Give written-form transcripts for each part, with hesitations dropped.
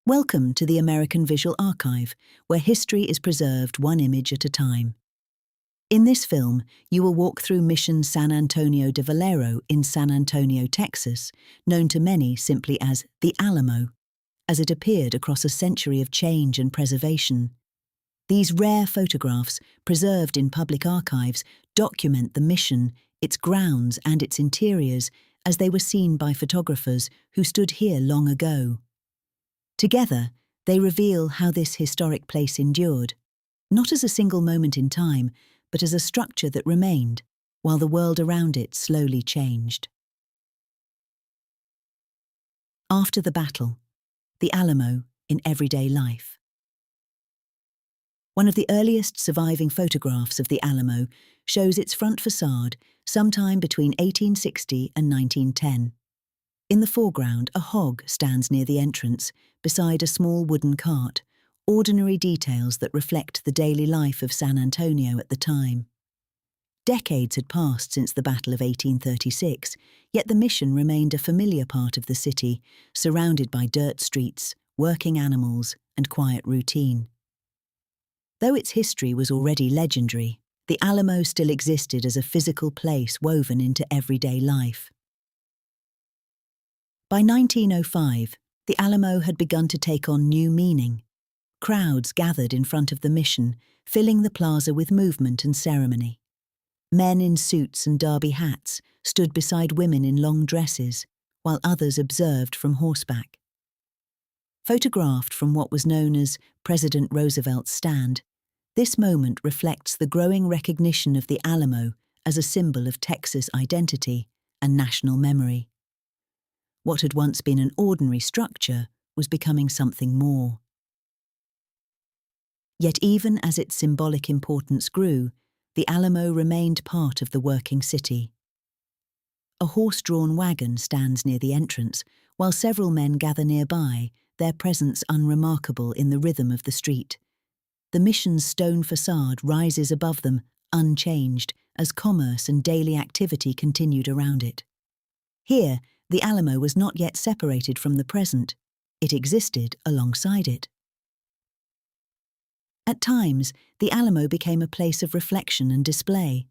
Welcome to the American Visual Archive, where history is preserved one image at a time. In this film, you will walk through Mission San Antonio de Valero in San Antonio, Texas, known to many simply as the Alamo, as it appeared across a century of change and preservation. These rare photographs, preserved in public archives, document the mission, its grounds and its interiors as they were seen by photographers who stood here long ago. Together, they reveal how this historic place endured, not as a single moment in time, but as a structure that remained, while the world around it slowly changed. After the battle, the Alamo in everyday life. One of the earliest surviving photographs of the Alamo shows its front facade sometime between 1860 and 1910. In the foreground, a hog stands near the entrance, beside a small wooden cart, ordinary details that reflect the daily life of San Antonio at the time. Decades had passed since the Battle of 1836, yet the mission remained a familiar part of the city, surrounded by dirt streets, working animals, and quiet routine. Though its history was already legendary, the Alamo still existed as a physical place woven into everyday life. By 1905, the Alamo had begun to take on new meaning. Crowds gathered in front of the mission, filling the plaza with movement and ceremony. Men in suits and derby hats stood beside women in long dresses, while others observed from horseback. Photographed from what was known as President Roosevelt's stand, this moment reflects the growing recognition of the Alamo as a symbol of Texas identity and national memory. What had once been an ordinary structure was becoming something more. Yet even as its symbolic importance grew, the Alamo remained part of the working city. A horse-drawn wagon stands near the entrance, while several men gather nearby, their presence unremarkable in the rhythm of the street. The mission's stone facade rises above them, unchanged, as commerce and daily activity continued around it. Here, the Alamo was not yet separated from the present. It existed alongside it. At times, the Alamo became a place of reflection and display.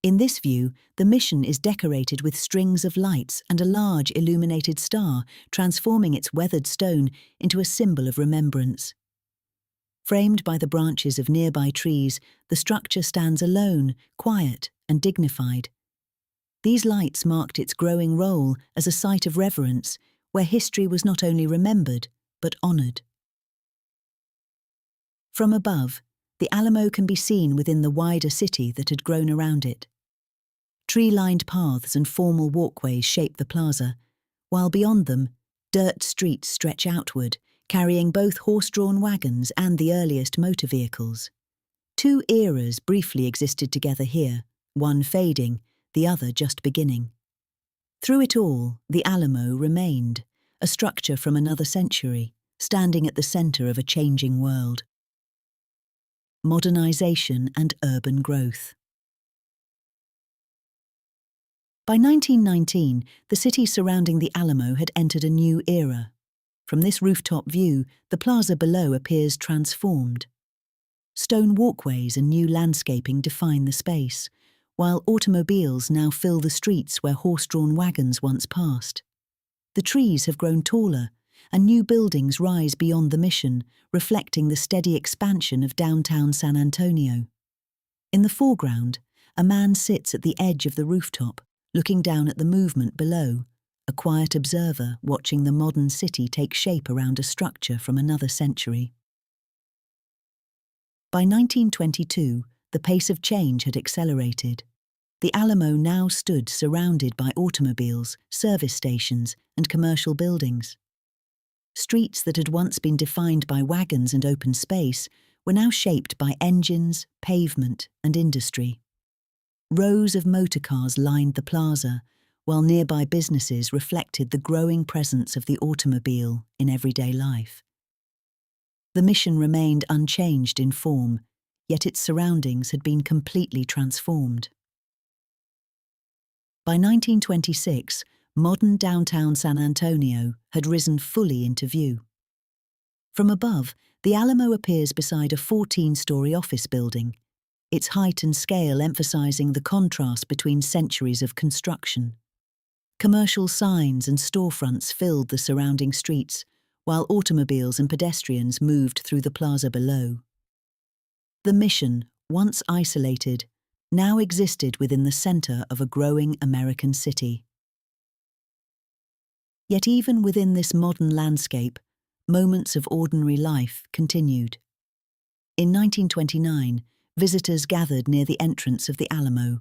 In this view, the mission is decorated with strings of lights and a large illuminated star, transforming its weathered stone into a symbol of remembrance. Framed by the branches of nearby trees, the structure stands alone, quiet and dignified. These lights marked its growing role as a site of reverence, where history was not only remembered, but honored. From above, the Alamo can be seen within the wider city that had grown around it. Tree-lined paths and formal walkways shape the plaza, while beyond them, dirt streets stretch outward, carrying both horse-drawn wagons and the earliest motor vehicles. Two eras briefly existed together here, one fading, the other just beginning. Through it all, the Alamo remained, a structure from another century, standing at the center of a changing world. Modernization and urban growth. By 1919, the city surrounding the Alamo had entered a new era. From this rooftop view, the plaza below appears transformed. Stone walkways and new landscaping define the space, while automobiles now fill the streets where horse-drawn wagons once passed. The trees have grown taller, and new buildings rise beyond the mission, reflecting the steady expansion of downtown San Antonio. In the foreground, a man sits at the edge of the rooftop, looking down at the movement below, a quiet observer watching the modern city take shape around a structure from another century. By 1922, the pace of change had accelerated. The Alamo now stood surrounded by automobiles, service stations, and commercial buildings. Streets that had once been defined by wagons and open space were now shaped by engines, pavement, and industry. Rows of motorcars lined the plaza, while nearby businesses reflected the growing presence of the automobile in everyday life. The mission remained unchanged in form, yet its surroundings had been completely transformed. By 1926, modern downtown San Antonio had risen fully into view. From above, the Alamo appears beside a 14-story office building, its height and scale emphasizing the contrast between centuries of construction. Commercial signs and storefronts filled the surrounding streets, while automobiles and pedestrians moved through the plaza below. The Mission, once isolated, now existed within the center of a growing American city. Yet even within this modern landscape, moments of ordinary life continued. In 1929, visitors gathered near the entrance of the Alamo.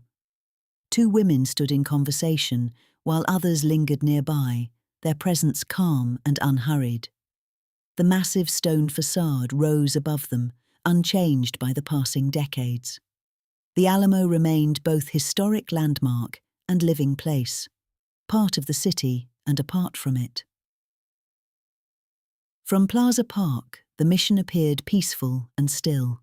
Two women stood in conversation, while others lingered nearby, their presence calm and unhurried. The massive stone facade rose above them, unchanged by the passing decades. The Alamo remained both historic landmark and living place, part of the city and apart from it. From Plaza Park, the Mission appeared peaceful and still.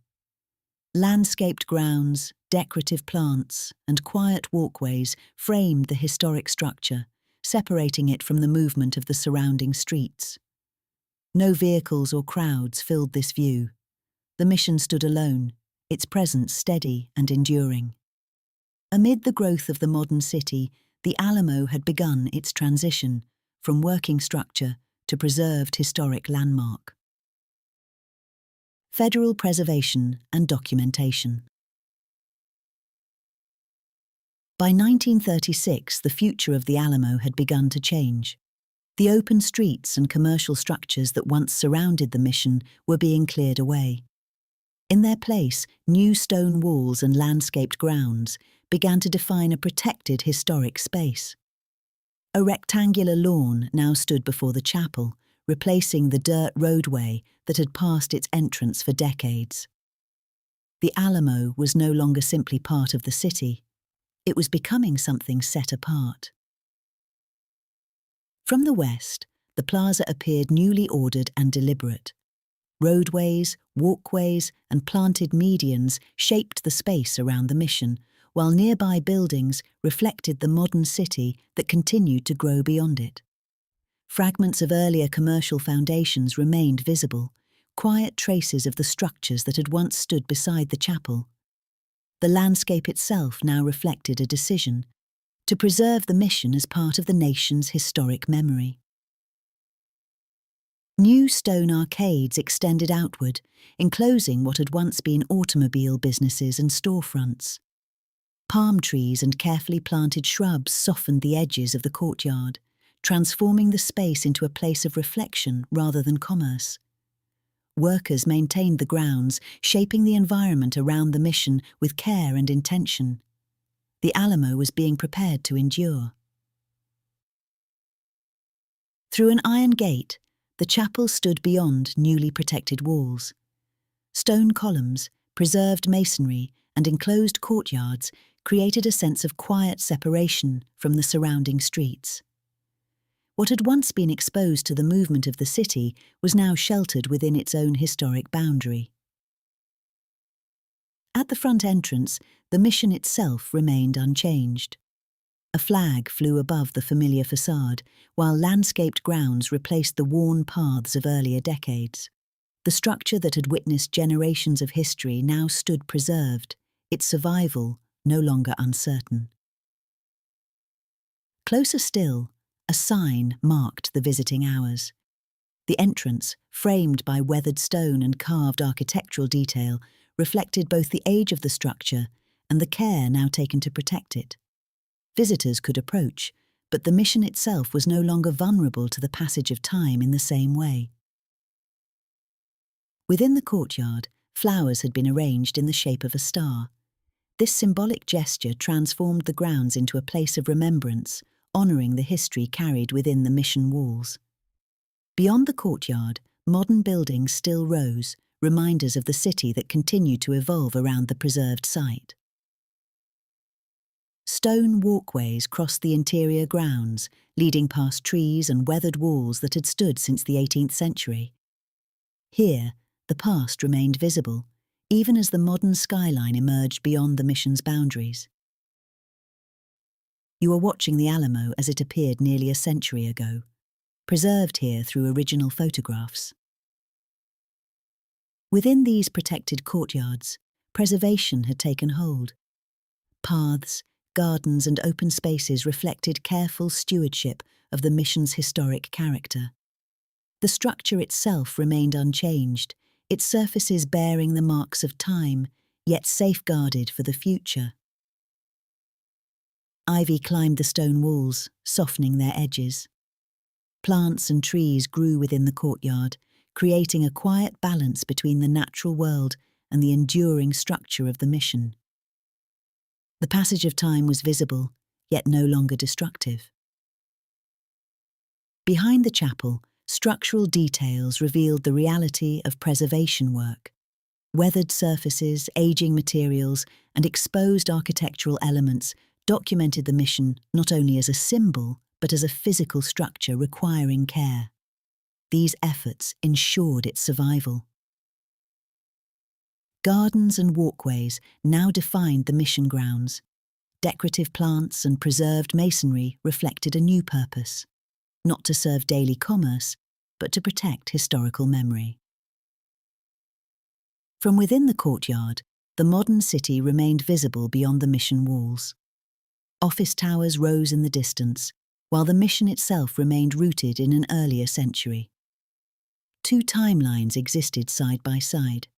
Landscaped grounds, decorative plants, and quiet walkways framed the historic structure, separating it from the movement of the surrounding streets. No vehicles or crowds filled this view. The Mission stood alone, its presence steady and enduring. Amid the growth of the modern city, the Alamo had begun its transition from working structure to preserved historic landmark. Federal preservation and documentation. By 1936, the future of the Alamo had begun to change. The open streets and commercial structures that once surrounded the Mission were being cleared away. In their place, new stone walls and landscaped grounds began to define a protected historic space. A rectangular lawn now stood before the chapel, replacing the dirt roadway that had passed its entrance for decades. The Alamo was no longer simply part of the city. It was becoming something set apart. From the west, the plaza appeared newly ordered and deliberate. Roadways, walkways, and planted medians shaped the space around the Mission, while nearby buildings reflected the modern city that continued to grow beyond it. Fragments of earlier commercial foundations remained visible, quiet traces of the structures that had once stood beside the chapel. The landscape itself now reflected a decision to preserve the Mission as part of the nation's historic memory. New stone arcades extended outward, enclosing what had once been automobile businesses and storefronts. Palm trees and carefully planted shrubs softened the edges of the courtyard, transforming the space into a place of reflection rather than commerce. Workers maintained the grounds, shaping the environment around the Mission with care and intention. The Alamo was being prepared to endure. Through an iron gate, the chapel stood beyond newly protected walls. Stone columns, preserved masonry, and enclosed courtyards created a sense of quiet separation from the surrounding streets. What had once been exposed to the movement of the city was now sheltered within its own historic boundary. At the front entrance, the Mission itself remained unchanged. A flag flew above the familiar facade, while landscaped grounds replaced the worn paths of earlier decades. The structure that had witnessed generations of history now stood preserved, its survival no longer uncertain. Closer still, a sign marked the visiting hours. The entrance, framed by weathered stone and carved architectural detail, reflected both the age of the structure and the care now taken to protect it. Visitors could approach, but the Mission itself was no longer vulnerable to the passage of time in the same way. Within the courtyard, flowers had been arranged in the shape of a star. This symbolic gesture transformed the grounds into a place of remembrance, honouring the history carried within the Mission walls. Beyond the courtyard, modern buildings still rose, reminders of the city that continued to evolve around the preserved site. Stone walkways crossed the interior grounds, leading past trees and weathered walls that had stood since the 18th century. Here, the past remained visible, even as the modern skyline emerged beyond the Mission's boundaries. You are watching the Alamo as it appeared nearly a century ago, preserved here through original photographs. Within these protected courtyards, preservation had taken hold. Paths, gardens and open spaces reflected careful stewardship of the mission's historic character. The structure itself remained unchanged, its surfaces bearing the marks of time, yet safeguarded for the future. Ivy climbed the stone walls, softening their edges. Plants and trees grew within the courtyard, creating a quiet balance between the natural world and the enduring structure of the mission. The passage of time was visible, yet no longer destructive. Behind the chapel, structural details revealed the reality of preservation work. Weathered surfaces, aging materials, and exposed architectural elements documented the mission not only as a symbol, but as a physical structure requiring care. These efforts ensured its survival. Gardens and walkways now defined the mission grounds. Decorative plants and preserved masonry reflected a new purpose, not to serve daily commerce, but to protect historical memory. From within the courtyard, the modern city remained visible beyond the mission walls. Office towers rose in the distance, while the mission itself remained rooted in an earlier century. Two timelines existed side by side.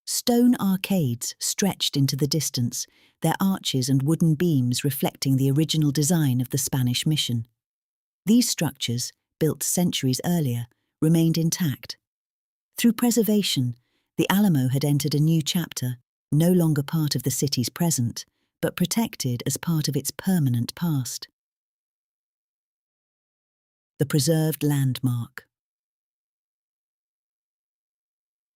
Stone arcades stretched into the distance, their arches and wooden beams reflecting the original design of the Spanish mission. These structures, built centuries earlier, remained intact. Through preservation, the Alamo had entered a new chapter, no longer part of the city's present, but protected as part of its permanent past. The preserved landmark.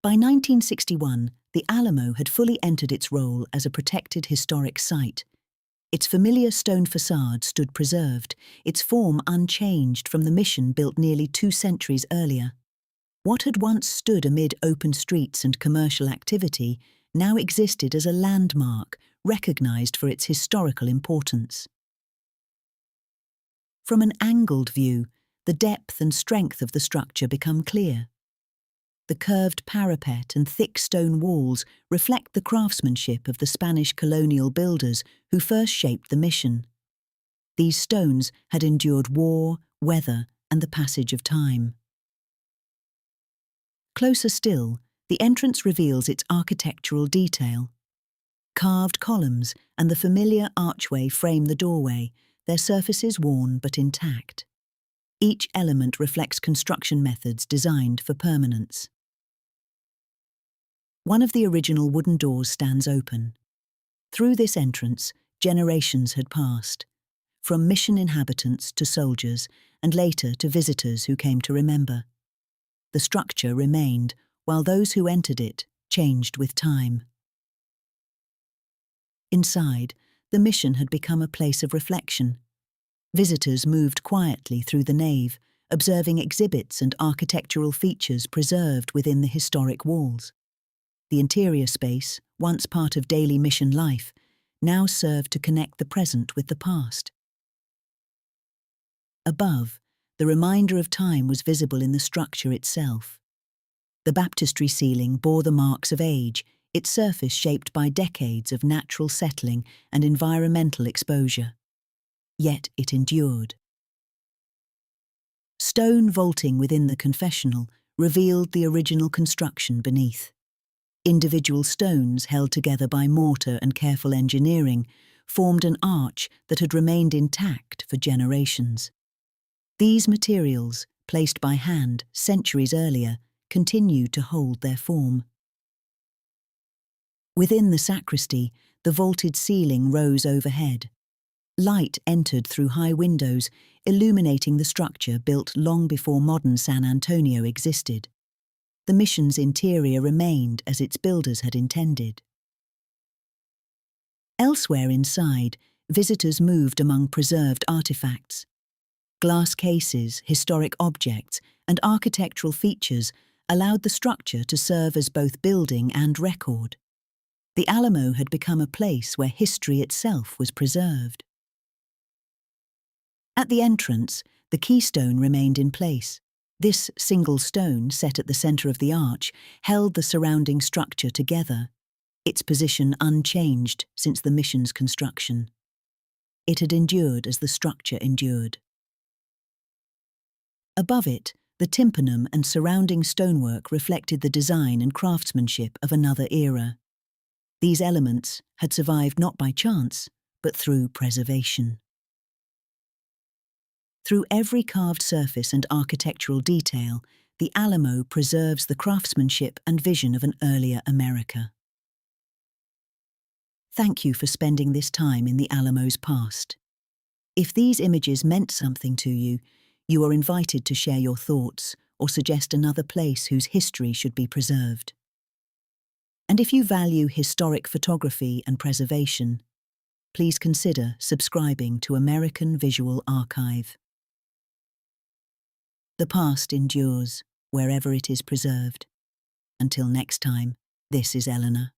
By 1961, the Alamo had fully entered its role as a protected historic site. Its familiar stone facade stood preserved, its form unchanged from the mission built nearly 2 centuries earlier. What had once stood amid open streets and commercial activity now existed as a landmark recognized for its historical importance. From an angled view, the depth and strength of the structure become clear. The curved parapet and thick stone walls reflect the craftsmanship of the Spanish colonial builders who first shaped the mission. These stones had endured war, weather, and the passage of time. Closer still, the entrance reveals its architectural detail. Carved columns and the familiar archway frame the doorway, their surfaces worn but intact. Each element reflects construction methods designed for permanence. One of the original wooden doors stands open. Through this entrance, generations had passed, from mission inhabitants to soldiers, and later to visitors who came to remember. The structure remained, while those who entered it changed with time. Inside, the mission had become a place of reflection. Visitors moved quietly through the nave, observing exhibits and architectural features preserved within the historic walls. The interior space, once part of daily mission life, now served to connect the present with the past. Above, the reminder of time was visible in the structure itself. The baptistry ceiling bore the marks of age, its surface shaped by decades of natural settling and environmental exposure. Yet it endured. Stone vaulting within the confessional revealed the original construction beneath. Individual stones held together by mortar and careful engineering formed an arch that had remained intact for generations. These materials, placed by hand centuries earlier, continued to hold their form. Within the sacristy, the vaulted ceiling rose overhead. Light entered through high windows, illuminating the structure built long before modern San Antonio existed. The mission's interior remained as its builders had intended. Elsewhere inside, visitors moved among preserved artifacts. Glass cases, historic objects, and architectural features allowed the structure to serve as both building and record. The Alamo had become a place where history itself was preserved. At the entrance, the keystone remained in place. This single stone, set at the centre of the arch, held the surrounding structure together, its position unchanged since the mission's construction. It had endured as the structure endured. Above it, the tympanum and surrounding stonework reflected the design and craftsmanship of another era. These elements had survived not by chance, but through preservation. Through every carved surface and architectural detail, the Alamo preserves the craftsmanship and vision of an earlier America. Thank you for spending this time in the Alamo's past. If these images meant something to you, you are invited to share your thoughts or suggest another place whose history should be preserved. And if you value historic photography and preservation, please consider subscribing to American Visual Archive. The past endures wherever it is preserved. Until next time, this is Eleanor.